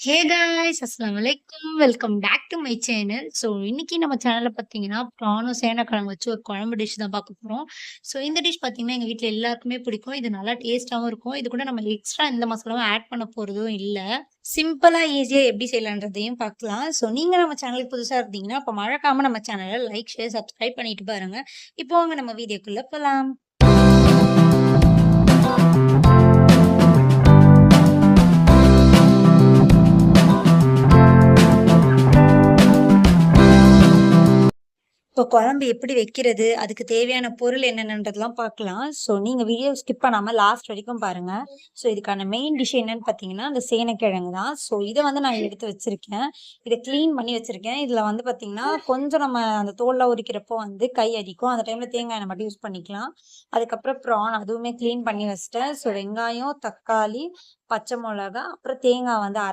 ஹே guys அஸ்ஸலாமு அலைக்கும். Welcome back to my channel. இன்னைக்கு நம்ம சேனல்ல பார்த்தீங்கன்னா, ப்ரானும் சேனக்கிழங்கு வச்சு ஒரு குழம்பு டிஷ் தான் பார்க்க போறோம். இந்த டிஷ் பார்த்தீங்கன்னா, எங்க வீட்ல எல்லாருக்குமே பிடிக்கும். இது நல்லா டேஸ்ட்டாவும் இருக்கும். இது கூட நம்ம எக்ஸ்ட்ரா எந்த மசாலாவும் ஆட் பண்ண போறதும் இல்ல. சிம்பிளா, ஈஸியா எப்படி செய்யலான்றதையும் பார்க்கலாம். நீங்க நம்ம சேனலுக்கு புதுசா இருந்தீங்கன்னா, அப்ப மறக்காம நம்ம சேனல லைக், ஷேர், சப்ஸ்கிரைப் பண்ணிட்டு பாருங்க. இப்போ வாங்க நம்ம வீடியோக்குள்ள போலாம். இப்போ குழம்பு எப்படி வைக்கிறது? அதுக்கு தேவையான பொருள் என்னென்னன்றதெல்லாம் பார்க்கலாம். நீங்க வீடியோ ஸ்கிப் பண்ணாம லாஸ்ட் வரைக்கும் பாருங்க. இதுக்கான மெயின் டிஷ் என்னன்னு பார்த்தீங்கன்னா, அந்த சேனக்கிழங்கு தான். இத வந்து நான் எடுத்து வச்சிருக்கேன். இத கிளீன் பண்ணி வச்சிருக்கேன். இதுல வந்து பார்த்தீங்கன்னா, கொஞ்சம் நம்ம அந்த தோல்லாம் உரிக்கிறப்போ வந்து கை அரிக்கும். அந்த டைம்ல தேங்காய் எண்ணெய் மட்டும் யூஸ் பண்ணிக்கலாம். அதுக்கப்புறம் ப்ரான் அதுவுமே கிளீன் பண்ணி வச்சுட்டேன். வெங்காயம், தக்காளி, பச்சை மிளகாய், அப்புறம் தேங்காய் வந்து